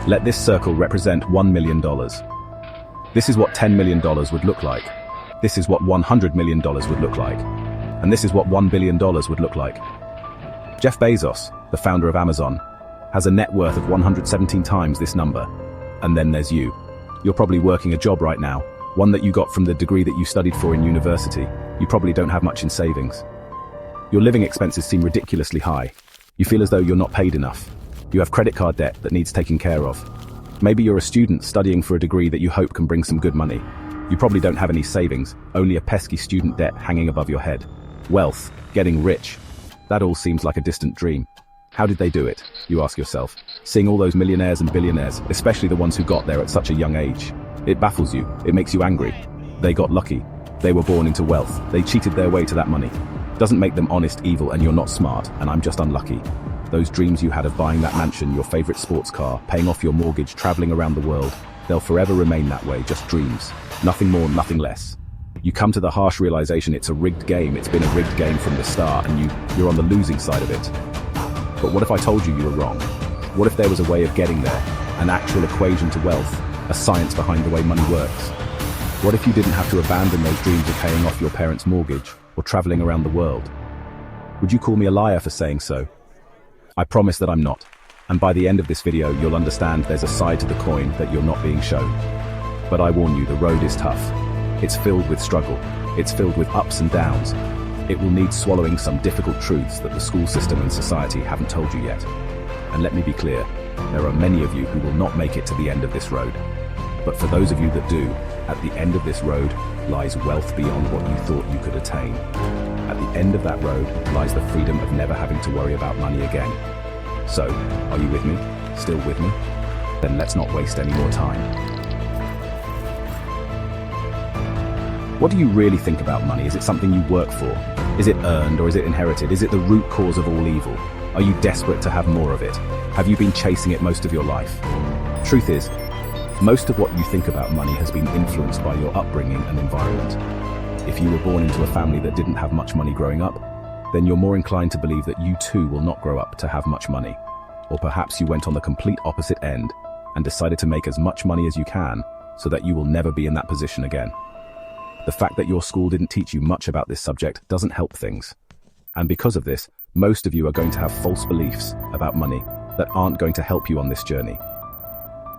Let this circle represent $1 million. This is what $10 million would look like. This is what $100 million would look like. And this is what $1 billion would look like. Jeff Bezos, the founder of Amazon, has a net worth of 117 times this number. And then there's you. You're probably working a job right now, one that you got from the degree that you studied for in university. You probably don't have much in savings. Your living expenses seem ridiculously high. You feel as though you're not paid enough. You have credit card debt that needs taken care of. Maybe you're a student studying for a degree that you hope can bring some good money. You probably don't have any savings, only a pesky student debt hanging above your head. Wealth, getting rich, that all seems like a distant dream. How did they do it, you ask yourself, seeing all those millionaires and billionaires, especially the ones who got there at such a young age? It baffles you, it makes you angry. They got lucky. They were born into wealth. They cheated their way to that money. Doesn't make them honest evil, and you're not smart, and I'm just unlucky. Those dreams you had of buying that mansion, your favorite sports car, paying off your mortgage, traveling around the world, they'll forever remain that way, just dreams. Nothing more, nothing less. You come to the harsh realization it's a rigged game. It's been a rigged game from the start, and you're on the losing side of it. But what if I told you were wrong? What if there was a way of getting there? An actual equation to wealth, a science behind the way money works? What if you didn't have to abandon those dreams of paying off your parents' mortgage or traveling around the world? Would you call me a liar for saying so? I promise that I'm not. And by the end of this video, you'll understand there's a side to the coin that you're not being shown. But I warn you, the road is tough. It's filled with struggle. It's filled with ups and downs. It will need swallowing some difficult truths that the school system and society haven't told you yet. And let me be clear, there are many of you who will not make it to the end of this road. But for those of you that do, at the end of this road lies wealth beyond what you thought you could attain. At the end of that road lies the freedom of never having to worry about money again. So, are you with me? Still with me? Then let's not waste any more time. What do you really think about money? Is it something you work for? Is it earned or is it inherited? Is it the root cause of all evil? Are you desperate to have more of it? Have you been chasing it most of your life? Truth is, most of what you think about money has been influenced by your upbringing and environment. If you were born into a family that didn't have much money growing up, then you're more inclined to believe that you too will not grow up to have much money. Or perhaps you went on the complete opposite end and decided to make as much money as you can so that you will never be in that position again. The fact that your school didn't teach you much about this subject doesn't help things. And because of this, most of you are going to have false beliefs about money that aren't going to help you on this journey.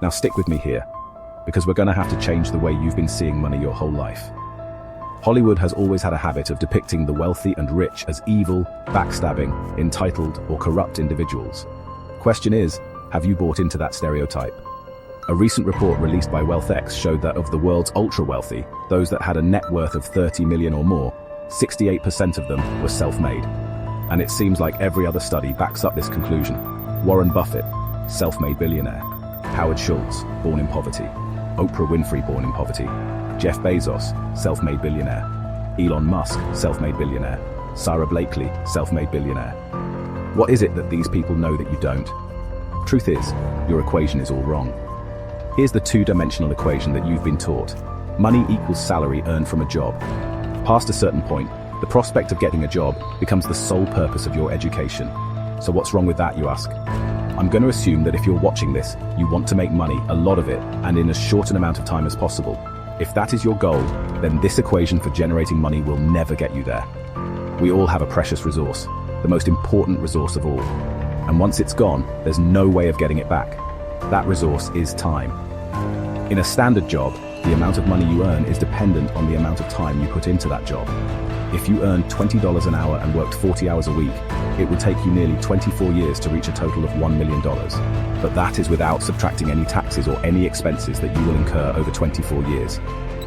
Now stick with me here, because we're going to have to change the way you've been seeing money your whole life. Hollywood has always had a habit of depicting the wealthy and rich as evil, backstabbing, entitled, or corrupt individuals. Question is, have you bought into that stereotype? A recent report released by WealthX showed that of the world's ultra-wealthy, those that had a net worth of 30 million or more, 68% of them were self-made. And it seems like every other study backs up this conclusion. Warren Buffett, self-made billionaire. Howard Schultz, born in poverty. Oprah Winfrey, born in poverty. Jeff Bezos, self-made billionaire. Elon Musk, self-made billionaire. Sarah Blakely, self-made billionaire. What is it that these people know that you don't? Truth is, your equation is all wrong. Here's the two-dimensional equation that you've been taught. Money equals salary earned from a job. Past a certain point, the prospect of getting a job becomes the sole purpose of your education. So what's wrong with that, you ask? I'm going to assume that if you're watching this, you want to make money, a lot of it, and in as short an amount of time as possible. If that is your goal, then this equation for generating money will never get you there. We all have a precious resource, the most important resource of all. And once it's gone, there's no way of getting it back. That resource is time. In a standard job, the amount of money you earn is dependent on the amount of time you put into that job. If you earned $20 an hour and worked 40 hours a week, it would take you nearly 24 years to reach a total of $1 million. But that is without subtracting any taxes or any expenses that you will incur over 24 years.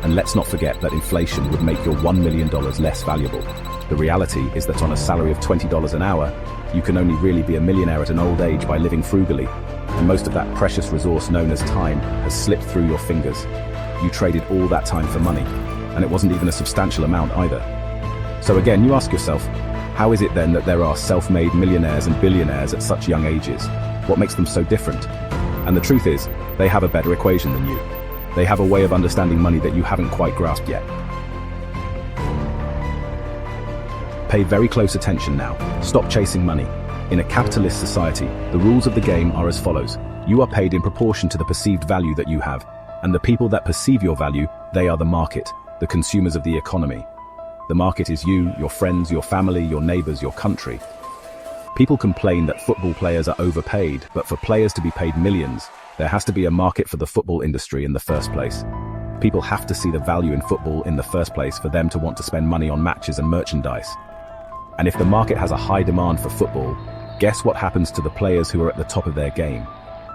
And let's not forget that inflation would make your $1 million less valuable. The reality is that on a salary of $20 an hour, you can only really be a millionaire at an old age by living frugally. And most of that precious resource known as time has slipped through your fingers. You traded all that time for money, and it wasn't even a substantial amount either. So again, you ask yourself, how is it then that there are self-made millionaires and billionaires at such young ages? What makes them so different? And the truth is, they have a better equation than you. They have a way of understanding money that you haven't quite grasped yet. Pay very close attention now. Stop chasing money. In a capitalist society, the rules of the game are as follows. You are paid in proportion to the perceived value that you have, and the people that perceive your value, they are the market, the consumers of the economy. The market is you, your friends, your family, your neighbors, your country. People complain that football players are overpaid, but for players to be paid millions, there has to be a market for the football industry in the first place. People have to see the value in football in the first place for them to want to spend money on matches and merchandise. And if the market has a high demand for football, guess what happens to the players who are at the top of their game?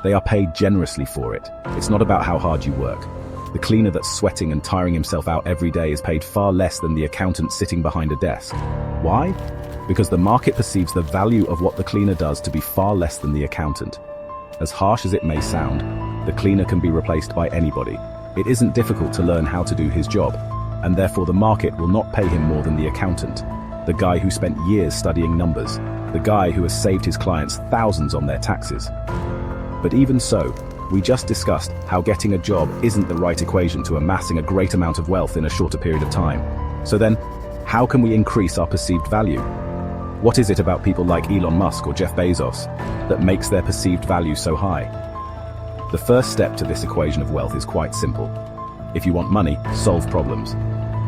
They are paid generously for it. It's not about how hard you work. The cleaner that's sweating and tiring himself out every day is paid far less than the accountant sitting behind a desk. Why? Because the market perceives the value of what the cleaner does to be far less than the accountant. As harsh as it may sound, the cleaner can be replaced by anybody. It isn't difficult to learn how to do his job, and therefore the market will not pay him more than the accountant, the guy who spent years studying numbers, the guy who has saved his clients thousands on their taxes. But even so, we just discussed how getting a job isn't the right equation to amassing a great amount of wealth in a shorter period of time. So then, how can we increase our perceived value? What is it about people like Elon Musk or Jeff Bezos that makes their perceived value so high? The first step to this equation of wealth is quite simple. If you want money, solve problems.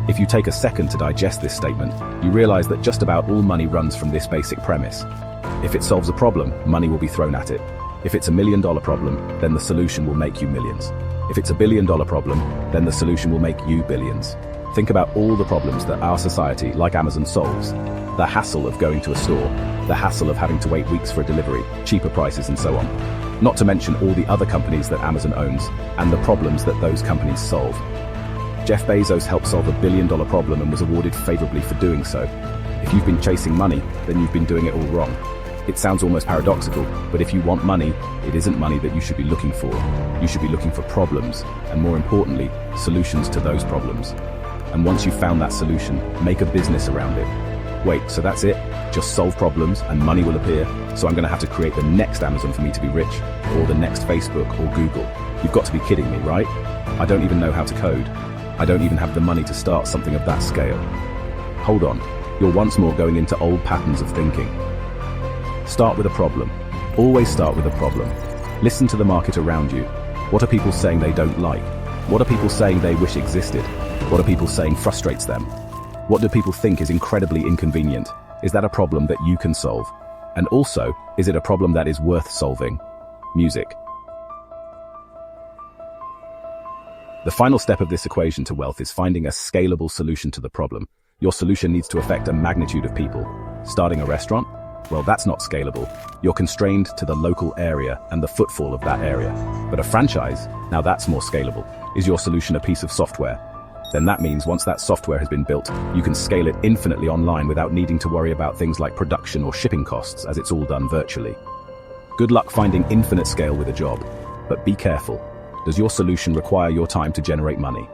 If you take a second to digest this statement, you realize that just about all money runs from this basic premise. If it solves a problem, money will be thrown at it. If it's $1 million problem, then the solution will make you millions. If it's $1 billion problem, then the solution will make you billions. Think about all the problems that our society, like Amazon, solves. The hassle of going to a store, the hassle of having to wait weeks for a delivery, cheaper prices and so on. Not to mention all the other companies that Amazon owns, and the problems that those companies solve. Jeff Bezos helped solve $1 billion problem and was awarded favorably for doing so. If you've been chasing money, then you've been doing it all wrong. It sounds almost paradoxical, but if you want money, it isn't money that you should be looking for. You should be looking for problems, and more importantly, solutions to those problems. And once you've found that solution, make a business around it. Wait, so that's it? Just solve problems and money will appear? So I'm going to have to create the next Amazon for me to be rich, or the next Facebook or Google. You've got to be kidding me, right? I don't even know how to code. I don't even have the money to start something of that scale. Hold on, you're once more going into old patterns of thinking. Start with a problem. Always start with a problem. Listen to the market around you. What are people saying they don't like? What are people saying they wish existed? What are people saying frustrates them? What do people think is incredibly inconvenient? Is that a problem that you can solve? And also, is it a problem that is worth solving? Music. The final step of this equation to wealth is finding a scalable solution to the problem. Your solution needs to affect a magnitude of people. Starting a restaurant? Well, that's not scalable. You're constrained to the local area and the footfall of that area. But a franchise, now that's more scalable. Is your solution a piece of software? Then that means once that software has been built, you can scale it infinitely online without needing to worry about things like production or shipping costs, as it's all done virtually. Good luck finding infinite scale with a job, but be careful. Does your solution require your time to generate money?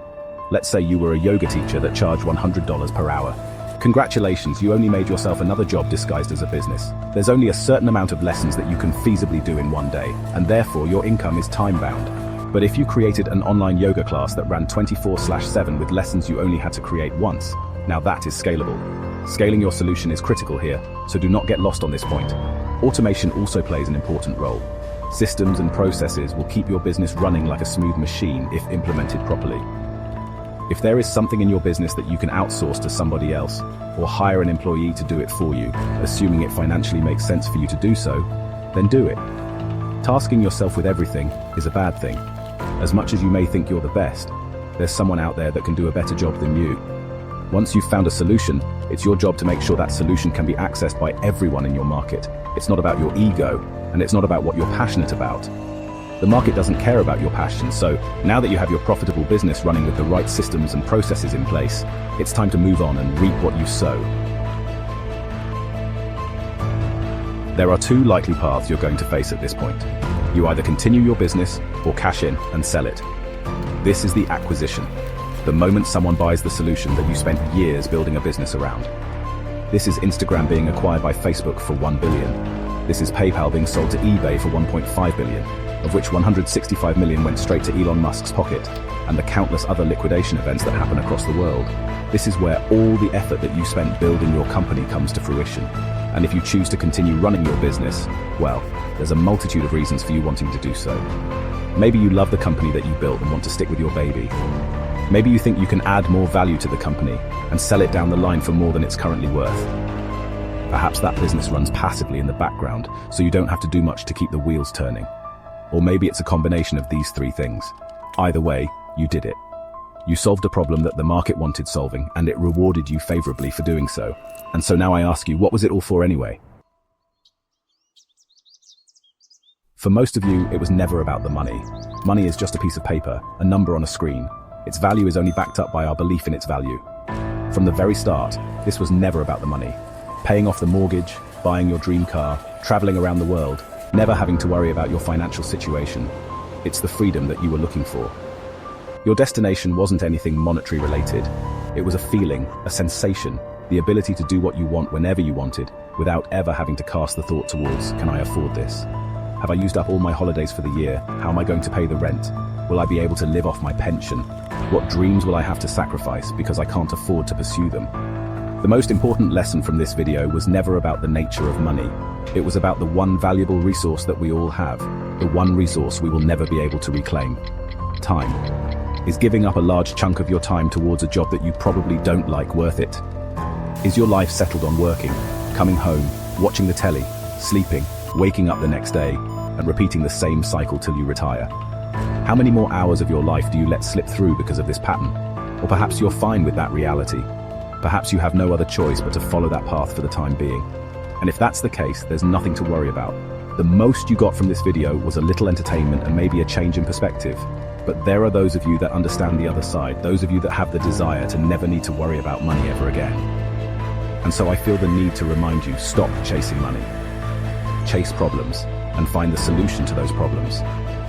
Let's say you were a yoga teacher that charged $100 per hour. Congratulations, you only made yourself another job disguised as a business. There's only a certain amount of lessons that you can feasibly do in one day, and therefore your income is time-bound. But if you created an online yoga class that ran 24/7 with lessons you only had to create once, now that is scalable. Scaling your solution is critical here, so do not get lost on this point. Automation also plays an important role. Systems and processes will keep your business running like a smooth machine if implemented properly. If there is something in your business that you can outsource to somebody else, or hire an employee to do it for you, assuming it financially makes sense for you to do so, then do it. Tasking yourself with everything is a bad thing. As much as you may think you're the best, there's someone out there that can do a better job than you. Once you've found a solution, it's your job to make sure that solution can be accessed by everyone in your market. It's not about your ego, and it's not about what you're passionate about. The market doesn't care about your passion, so now that you have your profitable business running with the right systems and processes in place, it's time to move on and reap what you sow. There are two likely paths you're going to face at this point. You either continue your business or cash in and sell it. This is the acquisition. The moment someone buys the solution that you spent years building a business around. This is Instagram being acquired by Facebook for $1 billion. This is PayPal being sold to eBay for $1.5 billion, of which $165 million went straight to Elon Musk's pocket, and the countless other liquidation events that happen across the world. This is where all the effort that you spent building your company comes to fruition. And if you choose to continue running your business, well, there's a multitude of reasons for you wanting to do so. Maybe you love the company that you built and want to stick with your baby. Maybe you think you can add more value to the company and sell it down the line for more than it's currently worth. Perhaps that business runs passively in the background, so you don't have to do much to keep the wheels turning. Or maybe it's a combination of these three things. Either way, you did it. You solved a problem that the market wanted solving, and it rewarded you favorably for doing so. And so now I ask you, what was it all for anyway? For most of you, it was never about the money. Money is just a piece of paper, a number on a screen. Its value is only backed up by our belief in its value. From the very start, this was never about the money. Paying off the mortgage, buying your dream car, traveling around the world, never having to worry about your financial situation. It's the freedom that you were looking for. Your destination wasn't anything monetary related. It was a feeling, a sensation, the ability to do what you want whenever you wanted, without ever having to cast the thought towards, can I afford this? Have I used up all my holidays for the year? How am I going to pay the rent? Will I be able to live off my pension? What dreams will I have to sacrifice because I can't afford to pursue them? The most important lesson from this video was never about the nature of money. It was about the one valuable resource that we all have, the one resource we will never be able to reclaim. Time. Is giving up a large chunk of your time towards a job that you probably don't like worth it? Is your life settled on working, coming home, watching the telly, sleeping, waking up the next day, and repeating the same cycle till you retire? How many more hours of your life do you let slip through because of this pattern? Or perhaps you're fine with that reality. Perhaps you have no other choice but to follow that path for the time being. And if that's the case, there's nothing to worry about. The most you got from this video was a little entertainment and maybe a change in perspective. But there are those of you that understand the other side, those of you that have the desire to never need to worry about money ever again. And so I feel the need to remind you, stop chasing money. Chase problems, and find the solution to those problems.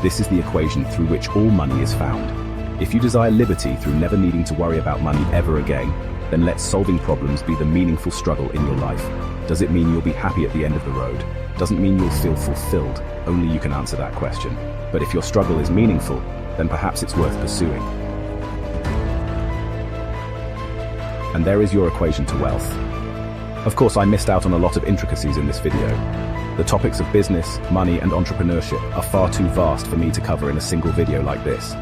This is the equation through which all money is found. If you desire liberty through never needing to worry about money ever again, then let solving problems be the meaningful struggle in your life. Does it mean you'll be happy at the end of the road? Doesn't mean you'll feel fulfilled. Only you can answer that question. But if your struggle is meaningful, then perhaps it's worth pursuing. And there is your equation to wealth. Of course, I missed out on a lot of intricacies in this video. The topics of business, money, and entrepreneurship are far too vast for me to cover in a single video like this.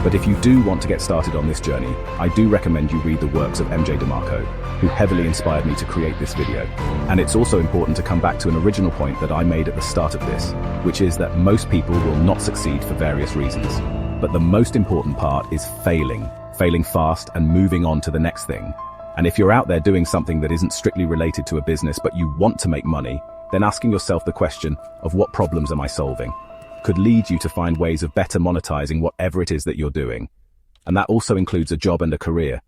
But if you do want to get started on this journey, I do recommend you read the works of MJ Demarco, who heavily inspired me to create this video. And it's also important to come back to an original point that I made at the start of this, which is that most people will not succeed for various reasons. But the most important part is failing fast and moving on to the next thing. And if you're out there doing something that isn't strictly related to a business but you want to make money, then asking yourself the question of what problems am I solving could lead you to find ways of better monetizing whatever it is that you're doing. And that also includes a job and a career.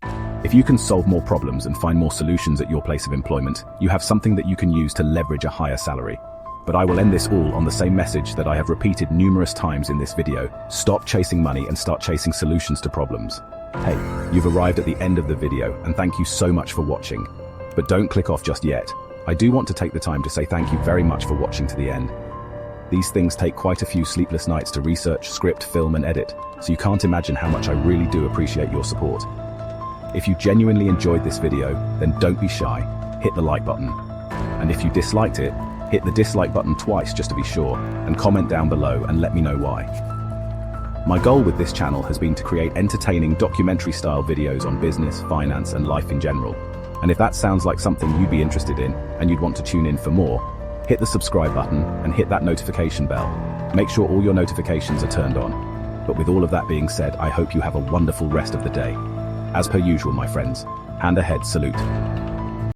If you can solve more problems and find more solutions at your place of employment, you have something that you can use to leverage a higher salary. But I will end this all on the same message that I have repeated numerous times in this video. Stop chasing money and start chasing solutions to problems. Hey, you've arrived at the end of the video, and thank you so much for watching. But don't click off just yet. I do want to take the time to say thank you very much for watching to the end. These things take quite a few sleepless nights to research, script, film, and edit, so you can't imagine how much I really do appreciate your support. If you genuinely enjoyed this video, then don't be shy, hit the like button. And if you disliked it, hit the dislike button twice just to be sure, and comment down below and let me know why. My goal with this channel has been to create entertaining documentary-style videos on business, finance, and life in general. And if that sounds like something you'd be interested in, and you'd want to tune in for more, hit the subscribe button and hit that notification bell. Make sure all your notifications are turned on. But with all of that being said, I hope you have a wonderful rest of the day. As per usual, my friends, hand ahead, salute.